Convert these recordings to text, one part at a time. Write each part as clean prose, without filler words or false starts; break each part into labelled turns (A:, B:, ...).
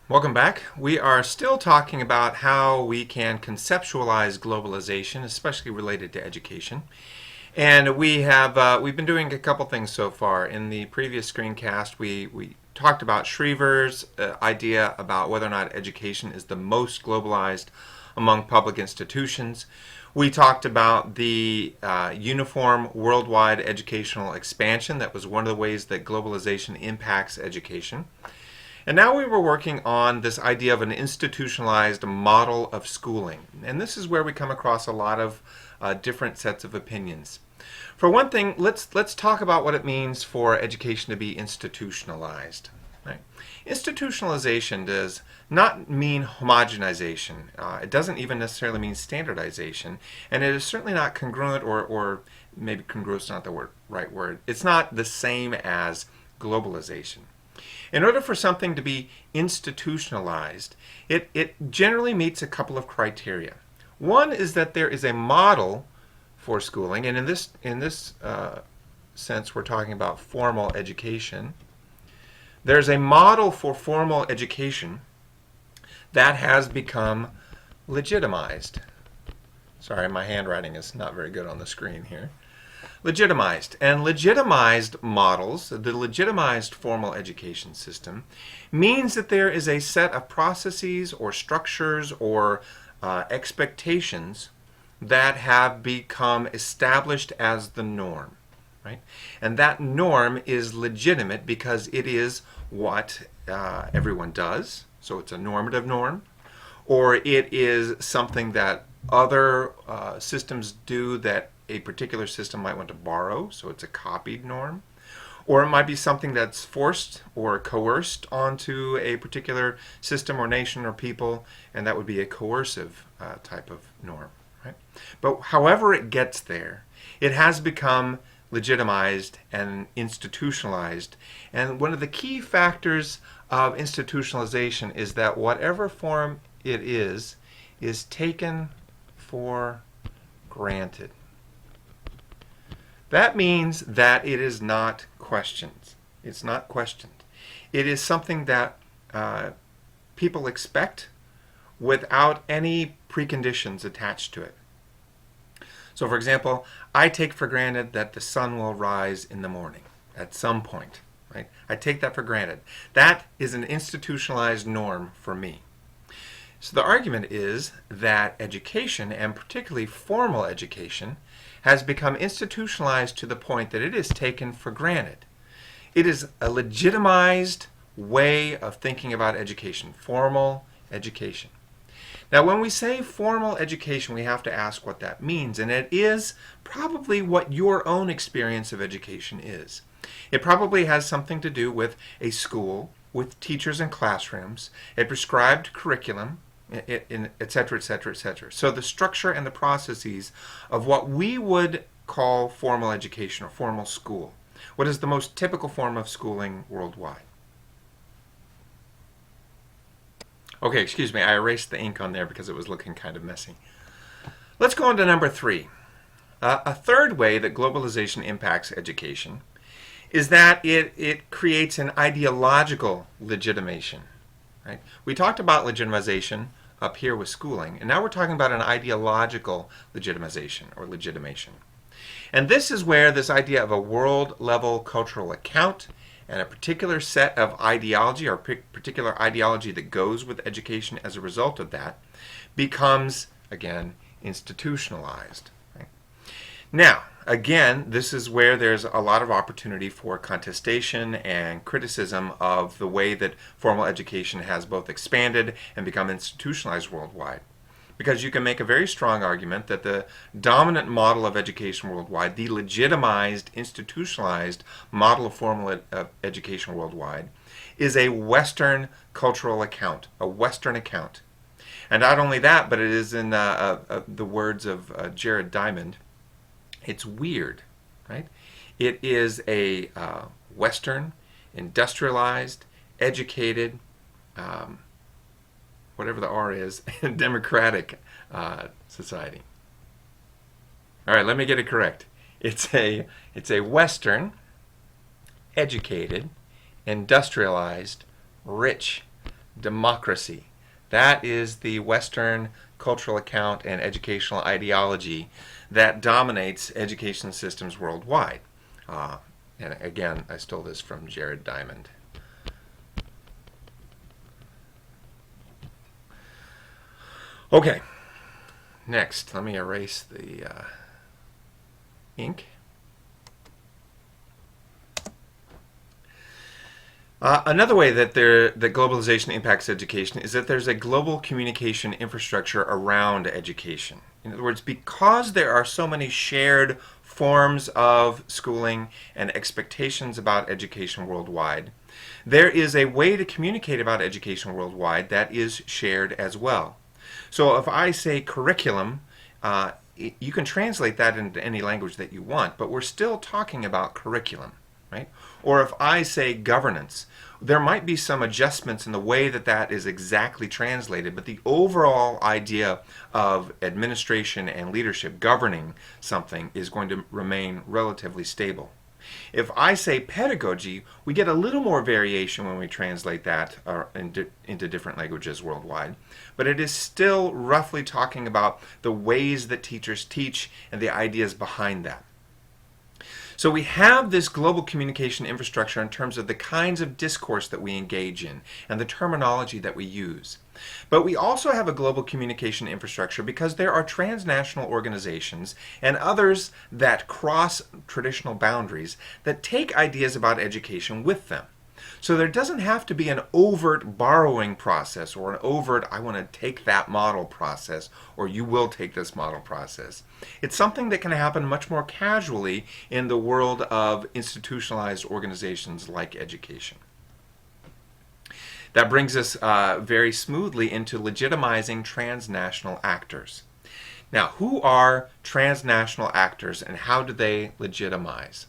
A: Welcome back. We are still talking about how we can conceptualize globalization, especially related to education. And we've been doing a couple things so far. In the previous screencast, we talked about Shriver's idea about whether or not education is the most globalized among public institutions. We talked about the uniform worldwide educational expansion. That was one of the ways that globalization impacts education. And now we were working on this idea of an institutionalized model of schooling. And this is where we come across a lot of different sets of opinions. For one thing, let's talk about what it means for education to be institutionalized. Right? Institutionalization does not mean homogenization. It doesn't even necessarily mean standardization. And it is certainly not congruent, or maybe congruent is not the right word. It's not the same as globalization. In order for something to be institutionalized, it generally meets a couple of criteria. One is that there is a model for schooling, and in this sense, we're talking about formal education. There's a model for formal education that has become legitimized. Sorry, my handwriting is not very good on the screen here. Legitimized. And legitimized models, the legitimized formal education system, means that there is a set of processes or structures or expectations that have become established as the norm. Right? And that norm is legitimate because it is what everyone does, so it's a normative norm, or it is something that other systems do that a particular system might want to borrow, so it's a copied norm. Or it might be something that's forced or coerced onto a particular system or nation or people, and that would be a coercive type of norm. Right? But however it gets there, it has become legitimized and institutionalized. And one of the key factors of institutionalization is that whatever form it is taken for granted. That means that it is not questioned. It's not questioned. It is something that people expect without any preconditions attached to it. So, for example, I take for granted that the sun will rise in the morning at some point. Right? I take that for granted. That is an institutionalized norm for me. So the argument is that education, and particularly formal education, has become institutionalized to the point that it is taken for granted. It is a legitimized way of thinking about education, formal education. Now, when we say formal education, we have to ask what that means, and it is probably what your own experience of education is. It probably has something to do with a school, with teachers and classrooms, a prescribed curriculum, etc., etc., etc. So the structure and the processes of what we would call formal education or formal school. What is the most typical form of schooling worldwide? Okay, excuse me, I erased the ink on there because it was looking kind of messy. Let's go on to number 3. A third way that globalization impacts education is that it creates an ideological legitimation. Right? We talked about legitimization up here with schooling, and now we're talking about an ideological legitimization or legitimation. And this is where this idea of a world-level cultural account and a particular set of ideology or particular ideology that goes with education as a result of that becomes, again, institutionalized. Right? Now, again, this is where there's a lot of opportunity for contestation and criticism of the way that formal education has both expanded and become institutionalized worldwide. Because you can make a very strong argument that the dominant model of education worldwide, the legitimized, institutionalized model of formal education worldwide, is a Western cultural account, a Western account. And not only that, but it is in the words of Jared Diamond, it's weird, right? It is a Western, industrialized, educated, whatever the R is, democratic society. All right, let me get it correct. It's a Western, educated, industrialized, rich, democracy. That is the Western cultural account and educational ideology that dominates education systems worldwide. And again, I stole this from Jared Diamond. Okay, next, let me erase the ink. Another way that globalization impacts education is that there's a global communication infrastructure around education. In other words, because there are so many shared forms of schooling and expectations about education worldwide, there is a way to communicate about education worldwide that is shared as well. So if I say curriculum, you can translate that into any language that you want, but we're still talking about curriculum, right? Or if I say governance, there might be some adjustments in the way that that is exactly translated, but the overall idea of administration and leadership governing something is going to remain relatively stable. If I say pedagogy, we get a little more variation when we translate that into different languages worldwide, but it is still roughly talking about the ways that teachers teach and the ideas behind that. So we have this global communication infrastructure in terms of the kinds of discourse that we engage in and the terminology that we use. But we also have a global communication infrastructure because there are transnational organizations and others that cross traditional boundaries that take ideas about education with them. So there doesn't have to be an overt borrowing process or an overt I want to take that model process or you will take this model process. It's something that can happen much more casually in the world of institutionalized organizations like education. That brings us very smoothly into legitimizing transnational actors. Now, who are transnational actors and how do they legitimize?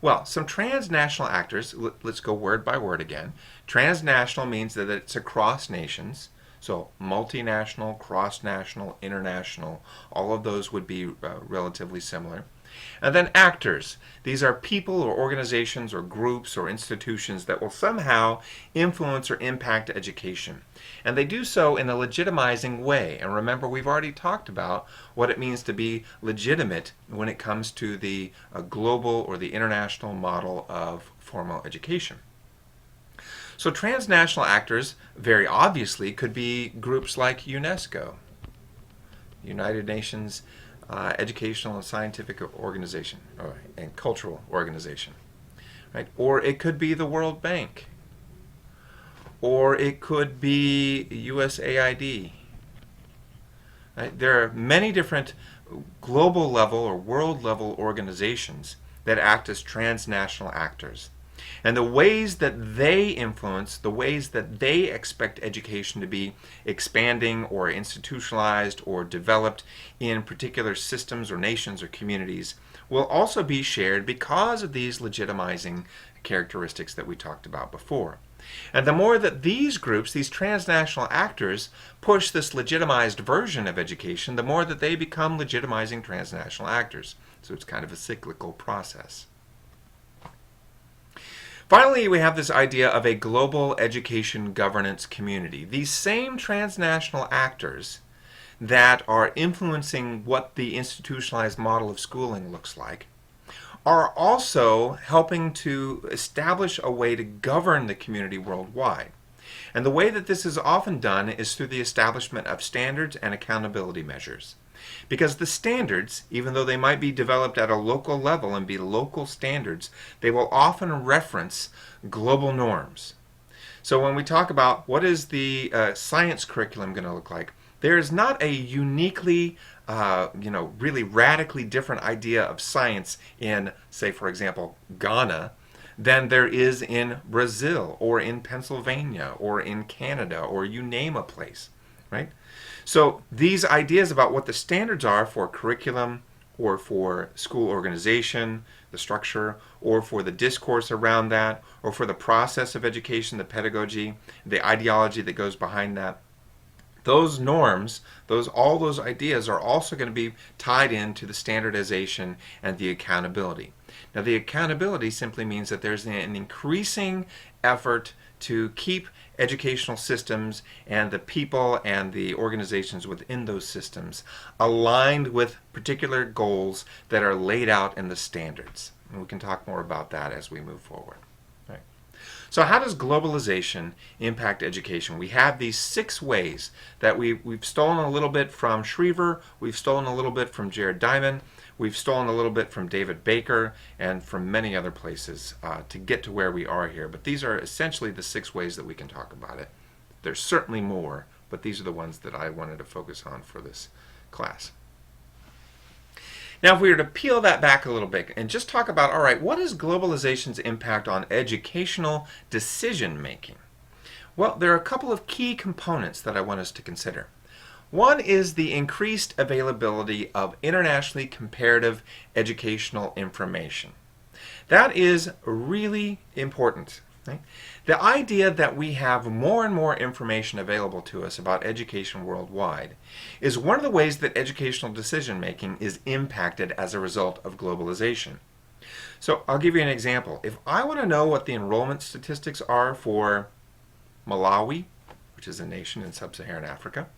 A: Well, some transnational actors, let's go word by word again. Transnational means that it's across nations. So multinational, cross-national, international, all of those would be relatively similar. And then actors. These are people or organizations or groups or institutions that will somehow influence or impact education. And they do so in a legitimizing way. And remember, we've already talked about what it means to be legitimate when it comes to the global or the international model of formal education. So transnational actors, very obviously, could be groups like UNESCO, United Nations Educational and Scientific Organization, and Cultural Organization, right? Or it could be the World Bank, or it could be USAID. Right? There are many different global level or world level organizations that act as transnational actors. And the ways that they influence, the ways that they expect education to be expanding or institutionalized or developed in particular systems or nations or communities will also be shared because of these legitimizing characteristics that we talked about before. And the more that these groups, these transnational actors, push this legitimized version of education, the more that they become legitimizing transnational actors. So it's kind of a cyclical process. Finally, we have this idea of a global education governance community. These same transnational actors that are influencing what the institutionalized model of schooling looks like are also helping to establish a way to govern the community worldwide. And the way that this is often done is through the establishment of standards and accountability measures. Because the standards, even though they might be developed at a local level and be local standards, they will often reference global norms. So when we talk about what is the science curriculum going to look like, there is not a uniquely, really radically different idea of science in, say, for example, Ghana, than there is in Brazil or in Pennsylvania or in Canada or you name a place, right? So these ideas about what the standards are for curriculum or for school organization, the structure, or for the discourse around that, or for the process of education, the pedagogy, the ideology that goes behind that, those norms, all those ideas are also going to be tied into the standardization and the accountability. Now the accountability simply means that there's an increasing effort to keep educational systems and the people and the organizations within those systems aligned with particular goals that are laid out in the standards. And we can talk more about that as we move forward. Right. So how does globalization impact education? We have these 6 ways that we've stolen a little bit from Schriever, we've stolen a little bit from Jared Diamond, we've stolen a little bit from David Baker, and from many other places to get to where we are here. But these are essentially the 6 ways that we can talk about it. There's certainly more, but these are the ones that I wanted to focus on for this class. Now, if we were to peel that back a little bit and just talk about, all right, what is globalization's impact on educational decision making? Well, there are a couple of key components that I want us to consider. One is the increased availability of internationally comparative educational information. That is really important. Right? The idea that we have more and more information available to us about education worldwide is one of the ways that educational decision making is impacted as a result of globalization. So I'll give you an example. If I want to know what the enrollment statistics are for Malawi, which is a nation in sub-Saharan Africa,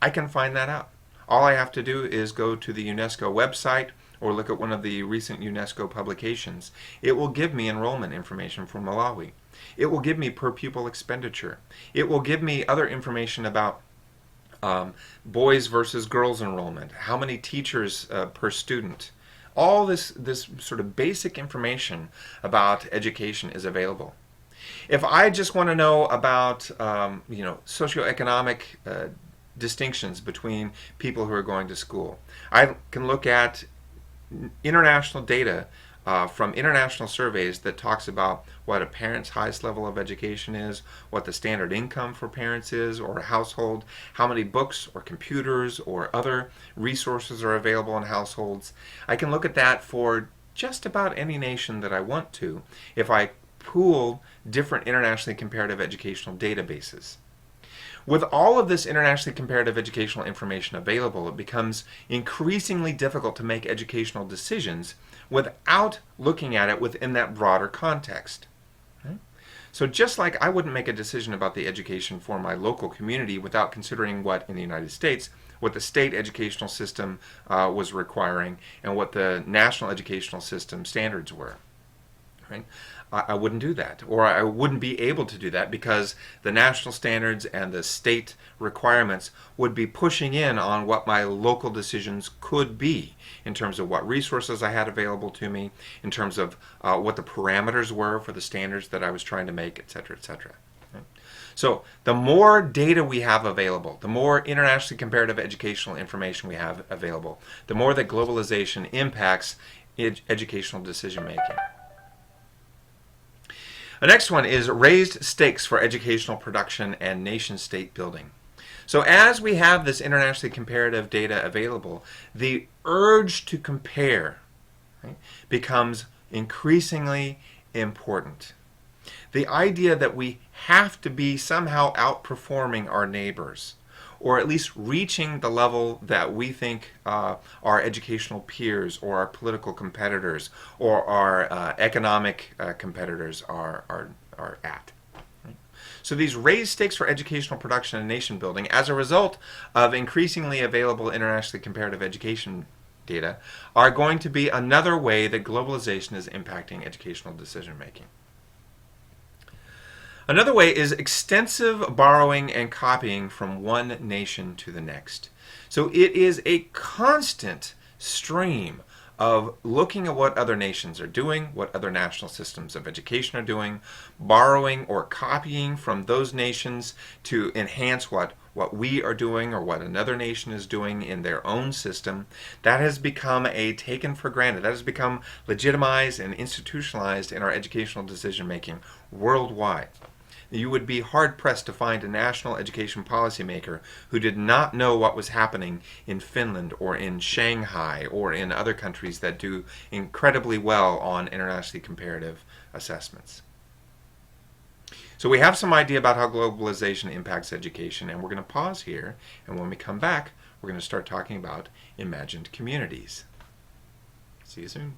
A: I can find that out. All I have to do is go to the UNESCO website or look at one of the recent UNESCO publications. It will give me enrollment information for Malawi. It will give me per pupil expenditure. It will give me other information about boys versus girls enrollment, how many teachers per student. All this sort of basic information about education is available. If I just want to know about socioeconomic distinctions between people who are going to school, I can look at international data from international surveys that talks about what a parent's highest level of education is, what the standard income for parents is or a household, how many books or computers or other resources are available in households. I can look at that for just about any nation that I want to if I pool different internationally comparative educational databases. With all of this internationally comparative educational information available, it becomes increasingly difficult to make educational decisions without looking at it within that broader context. Okay? So just like I wouldn't make a decision about the education for my local community without considering what, in the United States, what the state educational system was requiring and what the national educational system standards were. Right? I wouldn't do that, or I wouldn't be able to do that because the national standards and the state requirements would be pushing in on what my local decisions could be in terms of what resources I had available to me, in terms of what the parameters were for the standards that I was trying to make, etc., etc. Right? So the more data we have available, the more internationally comparative educational information we have available, the more that globalization impacts educational decision making. The next one is raised stakes for educational production and nation-state building. So as we have this internationally comparative data available, the urge to compare, right, becomes increasingly important. The idea that we have to be somehow outperforming our neighbors, or at least reaching the level that we think our educational peers or our political competitors or our economic competitors are at. Right? So these raised stakes for educational production and nation building as a result of increasingly available internationally comparative education data are going to be another way that globalization is impacting educational decision making. Another way is extensive borrowing and copying from one nation to the next. So it is a constant stream of looking at what other nations are doing, what other national systems of education are doing, borrowing or copying from those nations to enhance what we are doing or what another nation is doing in their own system. That has become a taken for granted. That has become legitimized and institutionalized in our educational decision making worldwide. You would be hard-pressed to find a national education policymaker who did not know what was happening in Finland or in Shanghai or in other countries that do incredibly well on internationally comparative assessments. So we have some idea about how globalization impacts education, and we're going to pause here, and when we come back, we're going to start talking about imagined communities. See you soon.